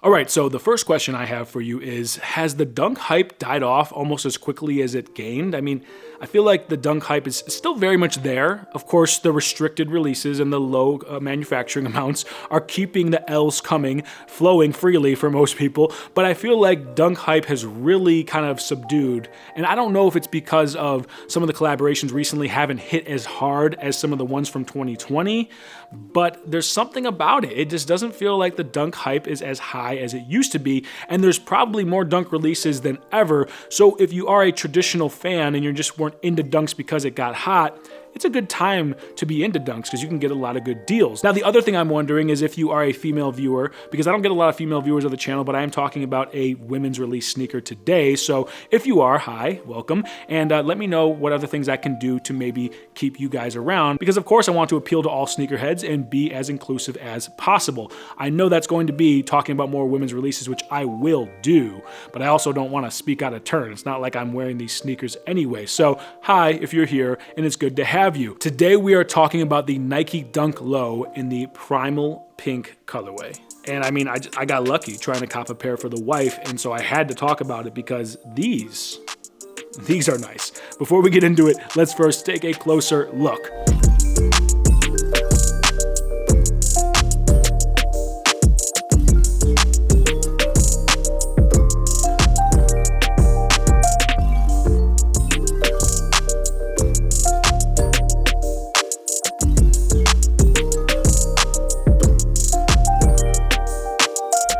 All right, so the first question I have for you is, has the dunk hype died off almost as quickly as it gained? I mean, I feel like the dunk hype is still very much there. Of course, the restricted releases and the low manufacturing amounts are keeping the L's coming, flowing freely for most people, but I feel like dunk hype has really kind of subdued. And I don't know if it's because of some of the collaborations recently haven't hit as hard as some of the ones from 2020, but there's something about it. It just doesn't feel like the dunk hype is as high as it used to be, and there's probably more dunk releases than ever. So if you are a traditional fan and you just weren't into dunks because it got hot, it's a good time to be into dunks because you can get a lot of good deals. Now, the other thing I'm wondering is if you are a female viewer, because I don't get a lot of female viewers of the channel, but I am talking about a women's release sneaker today. So if you are, hi, welcome. And let me know what other things I can do to maybe keep you guys around, because of course I want to appeal to all sneakerheads and be as inclusive as possible. I know that's going to be talking about more women's releases, which I will do, but I also don't want to speak out of turn. It's not like I'm wearing these sneakers anyway. So hi, if you're here, and it's good to have you. Today we are talking about the Nike Dunk Low in the Primal pink colorway. And I mean, I got lucky trying to cop a pair for the wife, and so I had to talk about it because these are nice. Before we get into it, let's first take a closer look.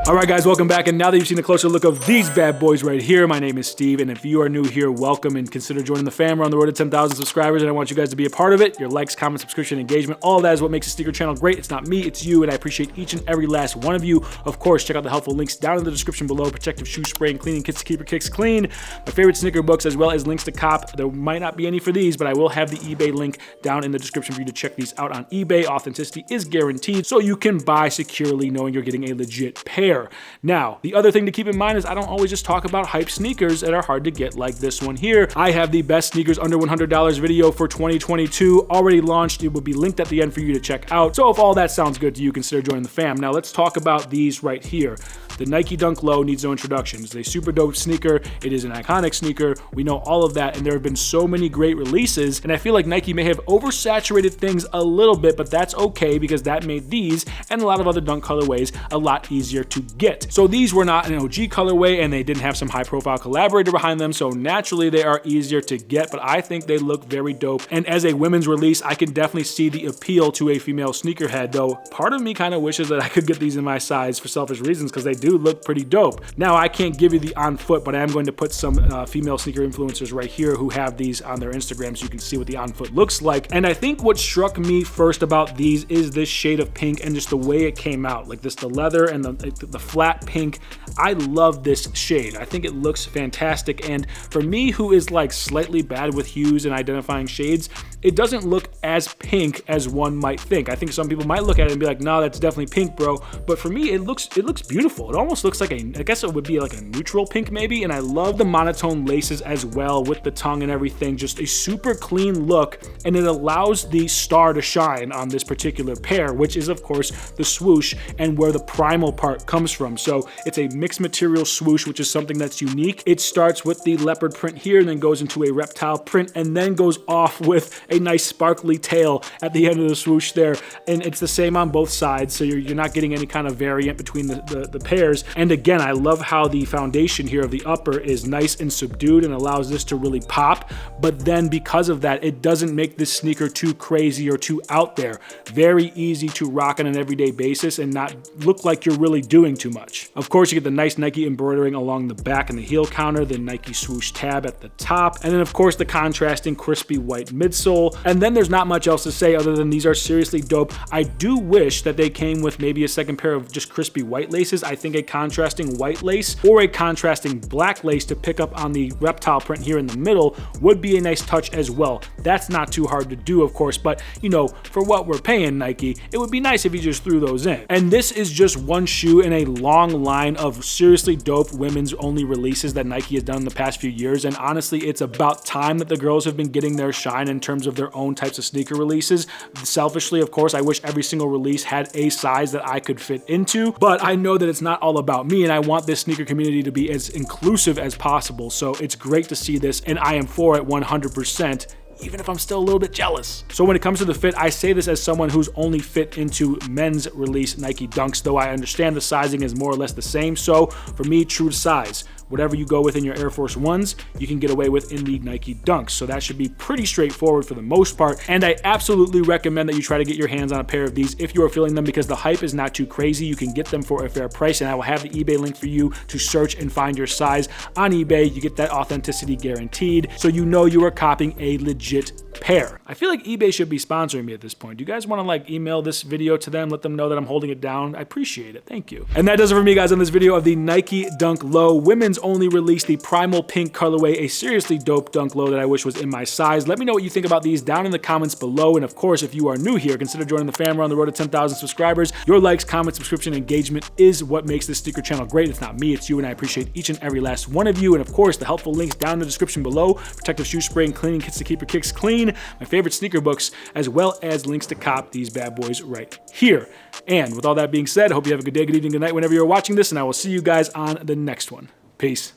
All right, guys, welcome back. And now that you've seen a closer look of these bad boys right here, my name is Steve. And if you are new here, welcome and consider joining the fam. We're on the road to 10,000 subscribers, and I want you guys to be a part of it. Your likes, comments, subscription, engagement, all of that is what makes the sneaker channel great. It's not me, it's you, and I appreciate each and every last one of you. Of course, check out the helpful links down in the description below. Protective shoe spray and cleaning kits to keep your kicks clean. My favorite sneaker books, as well as links to cop. There might not be any for these, but I will have the eBay link down in the description for you to check these out on eBay. Authenticity is guaranteed, so you can buy securely knowing you're getting a legit pair. Now, the other thing to keep in mind is I don't always just talk about hype sneakers that are hard to get like this one here. I have the best sneakers under $100 video for 2022 already launched. It will be linked at the end for you to check out. So if all that sounds good to you, consider joining the fam. Now let's talk about these right here. The Nike Dunk Low needs no introduction. It's a super dope sneaker. It is an iconic sneaker. We know all of that, and there have been so many great releases, and I feel like Nike may have oversaturated things a little bit, but that's okay because that made these and a lot of other dunk colorways a lot easier to get. So these were not an OG colorway, and they didn't have some high-profile collaborator behind them, so naturally they are easier to get, but I think they look very dope. And as a women's release, I can definitely see the appeal to a female sneakerhead, though part of me kind of wishes that I could get these in my size for selfish reasons because they do look pretty dope. Now, I can't give you the on foot, but I am going to put some female sneaker influencers right here who have these on their Instagram so you can see what the on foot looks like. And I think what struck me first about these is this shade of pink and just the way it came out, like this, the leather and the flat pink. I love this shade. I think it looks fantastic. And for me, who is like slightly bad with hues and identifying shades, it doesn't look as pink as one might think. I think some people might look at it and be like, no, that's definitely pink, bro. But for me, it looks beautiful. It almost looks like I guess it would be like a neutral pink maybe. And I love the monotone laces as well with the tongue and everything. Just a super clean look. And it allows the star to shine on this particular pair, which is of course the swoosh and where the Primal part comes from. So it's a mixed material swoosh, which is something that's unique. It starts with the leopard print here and then goes into a reptile print and then goes off with a nice sparkly tail at the end of the swoosh there. And it's the same on both sides, so you're not getting any kind of variant between the pairs. And again, I love how the foundation here of the upper is nice and subdued and allows this to really pop. But then because of that, it doesn't make this sneaker too crazy or too out there. Very easy to rock on an everyday basis and not look like you're really doing too much. Of course, you get the nice Nike embroidering along the back and the heel counter, the Nike swoosh tab at the top, and then of course the contrasting crispy white midsole. And then there's not much else to say other than these are seriously dope. I do wish that they came with maybe a second pair of just crispy white laces. I think a contrasting white lace or a contrasting black lace to pick up on the reptile print here in the middle would be a nice touch as well. That's not too hard to do, of course, but you know, for what we're paying Nike, it would be nice if you just threw those in. And this is just one shoe in a long line of of seriously dope women's only releases that Nike has done in the past few years, and honestly, it's about time that the girls have been getting their shine in terms of their own types of sneaker releases. Selfishly, of course, I wish every single release had a size that I could fit into, but I know that it's not all about me, and I want this sneaker community to be as inclusive as possible. So it's great to see this, and I am for it 100%. Even if I'm still a little bit jealous. So when it comes to the fit, I say this as someone who's only fit into men's release Nike Dunks, though I understand the sizing is more or less the same. So for me, true to size. Whatever you go with in your Air Force Ones, you can get away with in the Nike Dunks. So that should be pretty straightforward for the most part. And I absolutely recommend that you try to get your hands on a pair of these if you are feeling them, because the hype is not too crazy. You can get them for a fair price, and I will have the eBay link for you to search and find your size on eBay. You get that authenticity guaranteed, so you know you are copying a legit pair. I feel like eBay should be sponsoring me at this point. Do you guys want to like email this video to them, let them know that I'm holding it down? I appreciate it. Thank you. And that does it for me, guys, on this video of the Nike Dunk Low. Women's only released the Primal pink colorway, a seriously dope dunk low that I wish was in my size. Let me know what you think about these down in the comments below. And of course, if you are new here, consider joining the fam. We're on the road to 10,000 subscribers. Your likes, comments, subscription, engagement is what makes this sneaker channel great. It's not me, it's you, and I appreciate each and every last one of you. And of course, the helpful links down in the description below: protective shoe spray and cleaning kits to keep your kicks clean, my favorite sneaker books, as well as links to cop these bad boys right here. And with all that being said, I hope you have a good day, good evening, good night whenever you're watching this, and I will see you guys on the next one. Peace.